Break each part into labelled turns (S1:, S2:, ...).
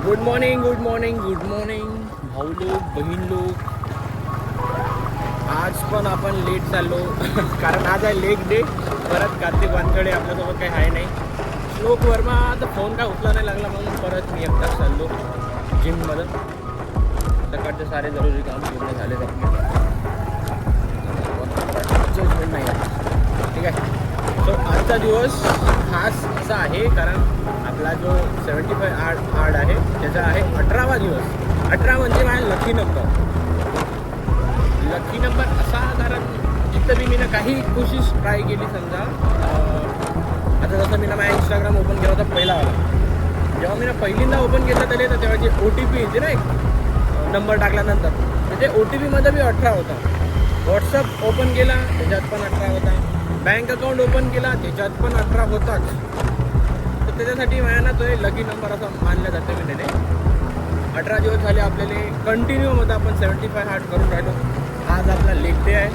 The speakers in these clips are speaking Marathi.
S1: Good morning good morning good morning भाऊ लोक बहीण लोक. आज पण आपण लेट चाललो कारण आज आहे लेग डे. परत कार्तिक वानकडे आपल्यासोबत काही आहे नाही. श्लोक वर्मा तर फोन काय उचला नाही लागला म्हणून परत मी एकटाच चाललो जिममध्ये. सकाळचे सारे जरुरी काम पूर्ण झाले जजमेंट नाही आहे. ठीक आहे. सो आजचा दिवस खास असा आहे कारण आपला जो 75 हार्ड आहे त्याचा आहे 18वा दिवस. 18 म्हणजे माझा लकी नंबर. लकी नंबर असा कारण जिथं बी मी ना काही कोशिश ट्राय केली समजा. आता जसं मी ना माझा इंस्टाग्राम ओपन केला होता पहिलावाला. जेव्हा मी ना पहिल्यांदा ओपन केलं तरी तर तेव्हा जे OTP येते ना एक नंबर टाकल्यानंतर तर ते OTPमध्ये बी 18 होता. व्हॉट्सअप ओपन केला त्याच्यात पण 18 होता. बँक अकाउंट ओपन केला त्याच्यात पण 18 होताच. तर त्याच्यासाठी माझ्या ना तो लकी नंबर असा मानला जातो मी त्याने. 18 दिवस झाले आपल्याला कंटिन्यूमध्ये आपण 75 हार्ड करून राहिलो. आज आपला लेग डे आहे.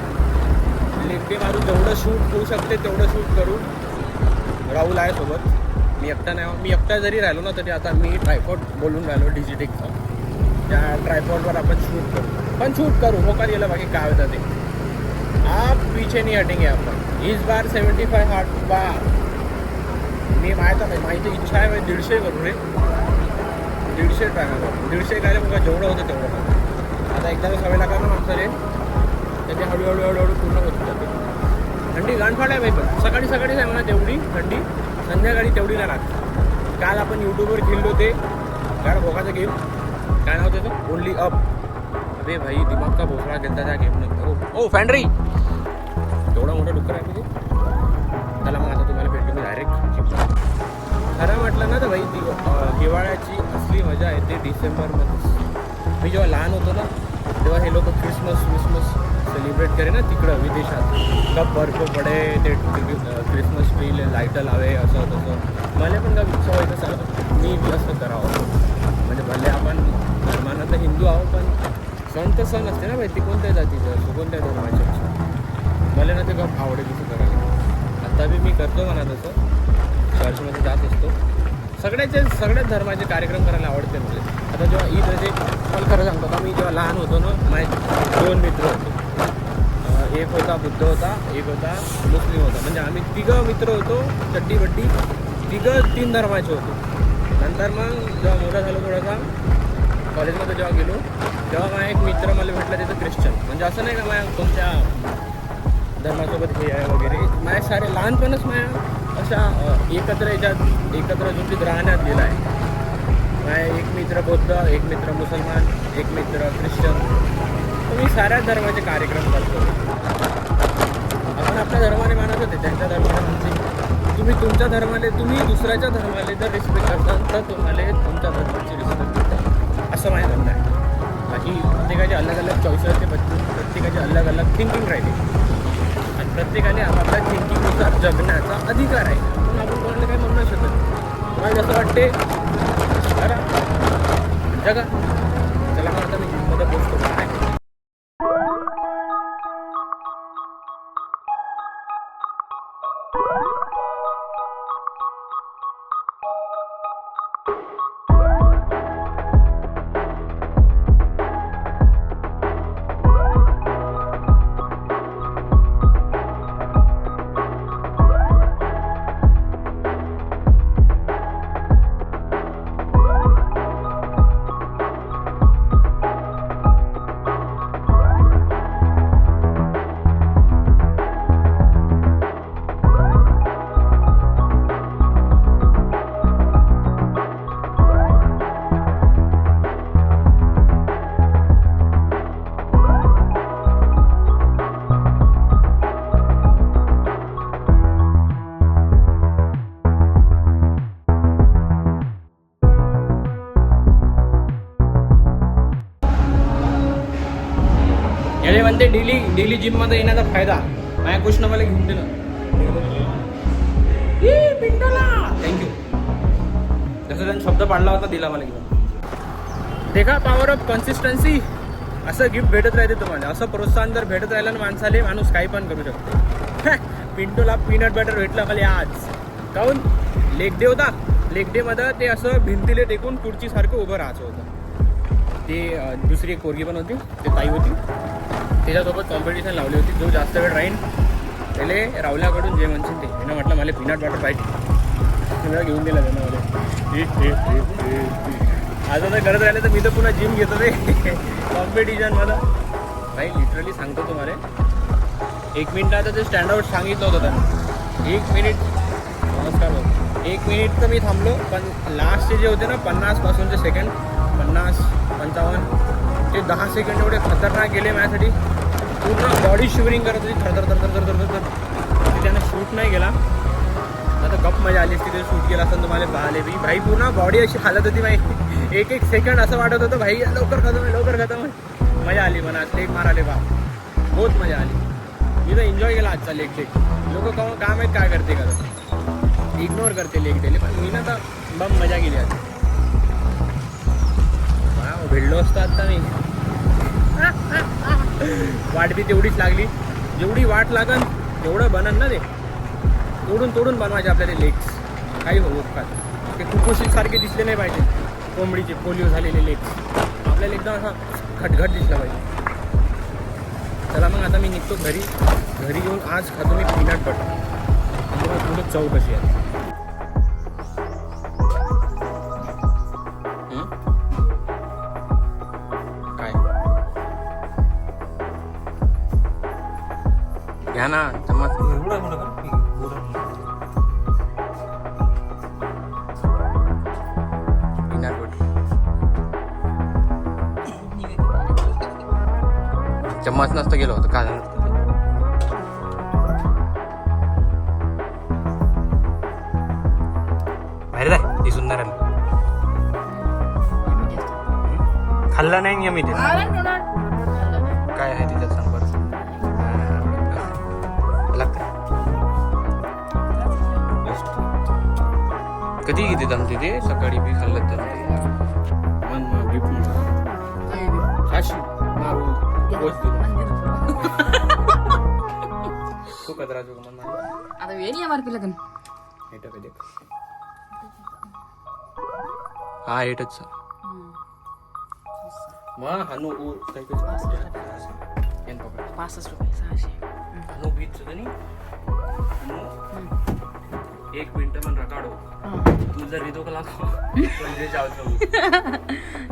S1: लेग डे मारून जेवढं शूट होऊ शकते तेवढं शूट करू. राहुल आहे सोबत. मी एकटा नाही. मी एकटा जरी राहिलो ना तरी आता मी ट्रायपॉड बोलून राहिलो डिजिटेकचा. त्या ट्रायपॉडवर आपण शूट करू. पण शूट करू मोका दिलं बाकी काय होतं ते. आप पीछे नहीं हटेंगे आपण. इस बार 75 हार्ड बार मी माहिती इच्छा आहे 150 करू रे. 150 ट्राय करू. 150 काय बघा जेवढं होतं तेवढं करू. आता एकदा सवय लागला ना माणसाले त्याचे हळूहळू पूर्ण होत जाते. थंडी गाणफाड आहे पण सकाळीच आहे म्हणा तेवढी थंडी. संध्याकाळी तेवढी नाही राहत. काल आपण यूट्यूबवर खेळलो ते काय भोगाचा गेम काय नाव त्याचं ओनली अप. अरे भाई दिमाग का भोसळा घेतला त्या गेमनं. ओ फॅन्ड्री एवढा मोठा डुक्कर आहे म्हणजे त्याला मग आता तुम्हाला भेटतो मी डायरेक्ट. खरं म्हटलं ना तर भाई हिवाळ्याची असली मजा येते डिसेंबरमध्ये. मी जेव्हा लहान होतो ना तेव्हा हे लोक क्रिसमस सेलिब्रेट करे ना तिकडं विदेशात. कप बर्फ पडे ते क्रिसमस ट्री लाईट लावे असं तसं. मला पण का इच्छा व्हायचं सर मी असं करावं. म्हणजे भले आपण धर्मानं तर हिंदू आहो पण सण तर सण असते ना भाई. ते कोणत्या जातीचं कोणत्या धर्माचे मला ना ते खूप आवडेल तसं करायला. आता बी मी करतो म्हणा तसं. चर्चमध्ये जात असतो. सगळ्याच धर्माचे कार्यक्रम करायला आवडते मला. आता जेव्हा ईद म्हणजे मला खरं सांगतो का मी जेव्हा लहान होतो ना माझे 2 मित्र होते. एक होता बुद्ध होता एक होता मुस्लिम होता. म्हणजे आम्ही 3 मित्र होतो. चड्डी बड्डी 3 धर्माचे होतो. नंतर मग जेव्हा मोठा झालो थोडासा कॉलेजमध्ये जेव्हा गेलो तेव्हा माझा एक मित्र मला भेटला त्याचं ख्रिश्चन. म्हणजे असं नाही का माझ्या कोणत्या धर्मासोबत हे आहे वगैरे. माझ्या सारे लहानपणच माझ्या अशा एकत्र जुटीत राहण्यात गेला आहे. माझ्या एक मित्र बौद्ध एक मित्र मुसलमान एक मित्र ख्रिश्चन. तर मी साऱ्या धर्माचे कार्यक्रम करतो. आपण आपल्या धर्माने मानत होते त्यांच्या धर्माने म्हणजे तुम्ही तुमच्या धर्माले तुम्ही दुसऱ्याच्या धर्माले जर रिस्पेक्ट करता तर तुम्हाला तुमच्या धर्माची रिस्पेक्ट करता असं माझं म्हणणं आहे. बाकी प्रत्येकाचे अलग चॉईस असते. प्रत्येकाची अलग थिंकिंग राहिली आणि प्रत्येकाने आपापल्या थिंकिंगनुसार जगण्याचा अधिकार आहे. पण आपण कोणाला काही म्हणू नाही शकत. तुम्हाला जसं वाटते करा जगा. चला मग आता मी मध्ये पोचतो. याने म्हणते डेली जिममध्ये येण्याचा फायदा. माझ्या कृष्ण मला घेऊन दिलं पिंटोला थँक्यू. जसं त्यांनी शब्द पाडला होता दिला मला घेऊन. देखा पॉवर ऑफ कन्सिस्टन्सी. असं गिफ्ट भेटत राहते तुम्हाला. असं प्रोत्साहन जर भेटत राहिलं ना माणसाले माणूस काही पण करू शकतो. पिंटोला पीनट बटर भेटला मला आज. काऊन लेग डे होता. लेग डे मध्ये ते असं भिंतीला टेकून खुर्चीसारखं उभं राहायचं होतं. ते दुसरी एक पोरगी पण होती, ते ताई होती, त्याच्यासोबत कॉम्पिटिशन लावली होती. जो जास्त वेळ राहीन त्याला रावल्याकडून जे म्हणशील ते. मी म्हटलं मला पीनट बटर पाहिजे, मला घेऊन दिला त्यानं मला. आता तर करत राहिलं तर मी तर पुन्हा जिम घेतो ते कॉम्पिटिशनमध्ये. भाई लिटरली सांगतो तुम्हाला, 1 मिनिटाचं ते स्टँडआउट सांगितलं होतं त्यानं. 1 मिनिट, नमस्कार भाऊ, 1 मिनिट तर मी थांबलो. पण लास्टचे जे होते ना 50 सेकंड, 50, 55, ते 10 सेकंड एवढे खतरनाक गेले माझ्यासाठी. पूर्ण बॉडी शिवरिंग करत होती, थर. ते त्यानं शूट नाही केला. आता गप मजा आली असती, ते शूट केला असतं तुम्हाला पाहिले बी. भाई पूर्ण बॉडी अशी हालत होती भाई, 1 सेकंड असं वाटत होतं भाई लवकर खतम आहे. मजा आली म्हणा, लेग माराले बा, बहुत मजा आली. मी तर एन्जॉय केला आजचा लेग. लोक काम आहेत काय करते का, इग्नोर करते लेग दिले, पण मी ना तर बम मजा केली आज. भिडलो असतो आता मी. वाट बी तेवढीच लागली, जेवढी वाट लागन तेवढं बनन ना ते. तोडून बनवायचे आपल्याला लेग्स, काही हो का ते कुपोषित सारखे दिसले नाही पाहिजे. कोंबडीचे पोलिओ झालेले लेग्स आपल्याला एकदम असा खटखट दिसला पाहिजे. चला मग आता मी निघतो घरी येऊन आज खातो मी पीनट बटर. थोडं चव कशी आहे. काय घ्या ना चम्मच. चम्मच नसतं गेलो होतं का झालं. बाहेर जाय, ती सुंदर आली. खाल्ला नाही मी ते. काय आहे तिच्यात सांग बरं. कधी किती जमते ते, सकाळी बी खाल्लं तर तू कदरा जो मन
S2: आता वेणी आहे मारपी लगन
S1: हेट कधी हा हेटच सर मग हानू काही काही
S2: 65 रुपये 600
S1: हानू बीच नाही. 1 मिनिट मन रकाडो तू जर रिदो का लागो म्हणजे जाऊ.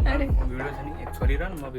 S2: अरे
S1: व्हिडिओ एक सॉरी रन मग